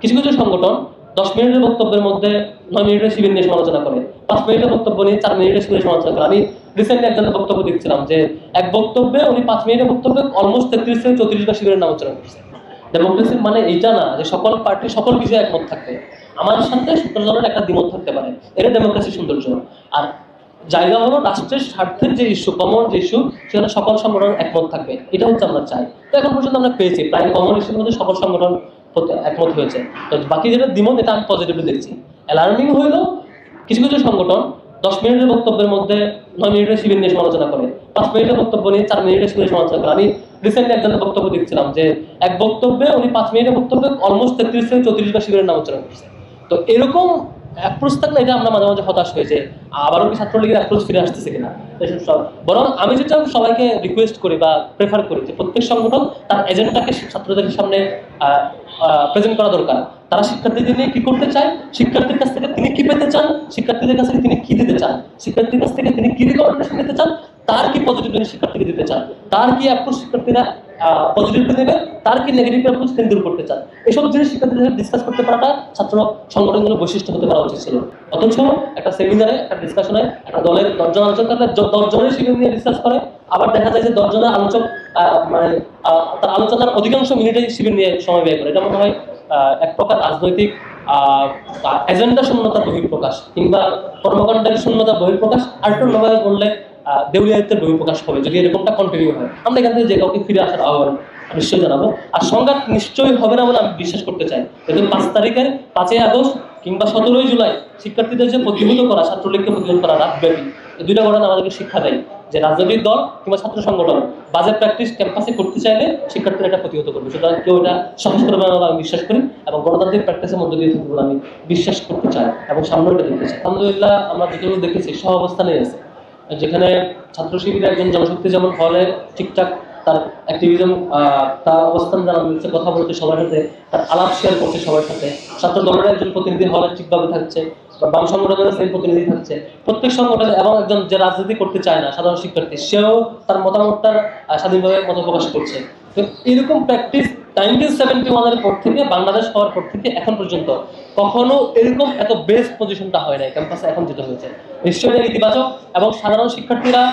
কিছু কিছু সংগঠন 10 মিনিটের বক্তব্যের মধ্যে 9 মিনিটের শিবির নিয়ে সমালোচনা করে, 5 মিনিটের বক্তব্য নিয়ে 4 মিনিটের শিবির সমালোচনা করে। আমি রিসেন্টলি একজনের বক্তব্য দেখছিলাম যে এক বক্তব্যে উনি 5 মিনিটের বক্তব্যে অলমোস্ট 33 থেকে 34 বার শিবিরের নাম উচ্চারণ করছে। ডেমোক্রেসি মানে এটা না যে সকল পার্টি সকল বিষয়ে একমত থাকবে, আমার সাথে 17 জনের একটা দ্বিমত থাকতে পারে, এটা ডেমোক্রেসির সৌন্দর্য। আর জায়গা হলো রাষ্ট্রের স্বার্থের যে ইস্যু, কমন যে ইস্যু, সেখানে সকল সংগঠন একমত থাকবে, এটা হচ্ছে আমরা চাই। তো এখন পর্যন্ত আমরা পেয়েছি প্রায় কমন ইস্যুর মধ্যে সকল সংগঠন একমত হয়েছে। তো বাকি যেটা দ্বিমত, এটা আমি পজিটিভলি দেখছি। অ্যালার্মিং হইলো কিছু কিছু সংগঠন 10 মিনিটের বক্তব্যের মধ্যে 9 মিনিটের শিবির নিয়ে সমালোচনা করে, 5 মিনিটের বক্তব্য নিয়ে 4 মিনিটের শিবির সমালোচনা করে। আমি রিসেন্টলি একজনের বক্তব্য দেখছিলাম যে এক বক্তব্যে উনি 5 মিনিটের বক্তব্যে অলমোস্ট 33 থেকে 34 বার শিবিরের নাম উচ্চারণ করছে। তো এরকম অ্যাপ্রোচ থাকলে এটা আমরা মাঝে মাঝে হতাশ হয়েছে, আবারও কি ছাত্রলীগের অ্যাপ্রোচ ফিরে আসতেছে কিনা। বরং আমি যেটা সবাইকে রিকোয়েস্ট করি বা প্রেফার করি যে প্রত্যেক সংগঠন তার এজেন্ডাকে ছাত্রদের সামনে প্রেজেন্ট করা দরকার। তারা শিক্ষার্থীদের নিয়ে কি করতে চায়, শিক্ষার্থীর কাছ থেকে তিনি কি পেতে চান, শিক্ষার্থীদের কাছ থেকে তিনি কি দিতে চান, শিক্ষার্থীর কাছ থেকে তিনি কি রিকমেন্ডেশন দিতে চান, তার কি পজিটিভ জিনিস শিক্ষার্থীকে দিতে চান, তার কি অ্যাপ্রোচ শিক্ষার্থীরা পজিটিভলি নেবে, তার কি নেগেটিভ অ্যাপ্রোচ তিনি দূর করতে চান, এসব জিনিস শিক্ষার্থীদের ডিসকাস করতে পারাটা ছাত্র সংগঠনগুলোর বৈশিষ্ট্য হতে পারা উচিত ছিল। অথচ একটা সেমিনারে, একটা ডিসকাশনে একটা দলের 10 জন আলোচক থাকলে 10 জনের শিবির নিয়ে ডিসকাস করে, আবার দেখা যায় যে 10 জনের আলোচক মানে তার আলোচনার অধিকাংশ মিনিটে শিবির নিয়ে সময় ব্যয় করে। এটা মনে হয় এক প্রকার রাজনৈতিক এজেন্ডা শূন্যতার বহিঃপ্রকাশ কিংবা কর্মকাণ্ডের শূন্যতার বহিঃপ্রকাশ। আরেকটু নবায় বললে দেউলিয়ায়িত্বের বহিঃপ্রকাশ হবে যদি এরকমটা কন্টিনিউ হয়। আমরা এখান থেকে যে কাউকে ফিরে আসার আহ্বান নিশ্চয়ই জানাবো। আর সংঘাত নিশ্চয়ই হবে না বলে আমি বিশ্বাস করতে চাই। যেহেতু 5 তারিখের 5ই আগস্ট কিংবা 17ই জুলাই শিক্ষার্থীদের যে প্রতিহত করা, ছাত্রলীগকে প্রতিহত করা রাতব্যাপী, এই দুইটা ঘটনা আমাদেরকে শিক্ষা দেয় যে রাজনৈতিক দল কিংবা ছাত্র সংগঠন বাজে প্র্যাকটিস ক্যাম্পাসে করতে চাইলে শিক্ষার্থীরা এটা প্রতিহত করবে। সুতরাং কেউ এটা সাহস করবে না বলে আমি বিশ্বাস করি এবং গণতান্ত্রিক প্র্যাকটিসের মধ্যে দিয়ে থাকবে বলে আমি বিশ্বাস করতে চাই এবং সামনে এটা দেখতে চাই। আলহামদুলিল্লাহ আমরা যতটুকু দেখেছি সহ অবস্থানেই আছে, যেখানে ছাত্র শিবিরের একজন জনশক্তি যেমন হলে ঠিকঠাক তার অ্যাক্টিভিজম, তার অবস্থান জানানো হচ্ছে, কথা বলতে সবার সাথে, তার আলাপ শেয়ার করছে সবার সাথে। ছাত্র দলের একজন প্রতিনিধি হলে ঠিকভাবে থাকছে, বা বাম সংগঠনের সেই প্রতিনিধি থাকছে, প্রত্যেক সংগঠনে। এবং একজন যে রাজনীতি করতে চায় না, সাধারণ শিক্ষার্থী, সেও তার মতামতটার স্বাধীনভাবে মত প্রকাশ করছে। তো এরকম প্র্যাকটিস 1971-এর পর থেকে, বাংলাদেশ হওয়ার পর থেকে এখন পর্যন্ত কখনো এরকম এত বেস্ট পজিশনটা হয় নাই ক্যাম্পাসে এখন যেটা হয়েছে। নিশ্চয়ই ইতিবাচক এবং সাধারণ শিক্ষার্থীরা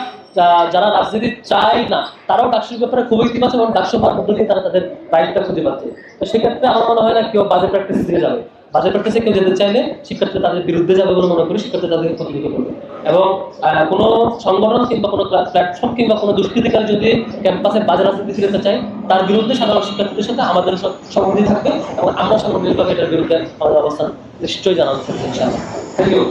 যারা রাজনীতি চায় না তারাও ডাকসুর ব্যাপারে খুবই ইতিবাচক এবং ডাকসু হওয়ার মধ্যে দিয়ে তারা তাদের রাইটটা খুঁজে পাচ্ছে। তো সেক্ষেত্রে আমার মনে হয় না কেউ বাজে প্র্যাকটিসে দিয়ে যাবে। বাজে প্র্যাকটিসে কেউ যেতে চাইলে শিক্ষার্থী তাদের বিরুদ্ধে যাবে বলে মনে করি, শিক্ষার্থী তাদেরকে প্রতিনিধিত্ব করবে। এবং কোনো সংগঠন কিংবা কোনো প্ল্যাটফর্ম কিংবা কোনো দুষ্কৃতিকারী যদি ক্যাম্পাসে বাজে রাজনীতি ফিরতে চায়, তার বিরুদ্ধে সাধারণ শিক্ষার্থীদের সাথে আমাদের সংগঠন থাকবে এবং আমরা সাংগঠনিকভাবে এটার বিরুদ্ধে আমাদের অবস্থান নিশ্চয়ই জানানো থাকবে। ইনশাআল্লাহ। Thank you.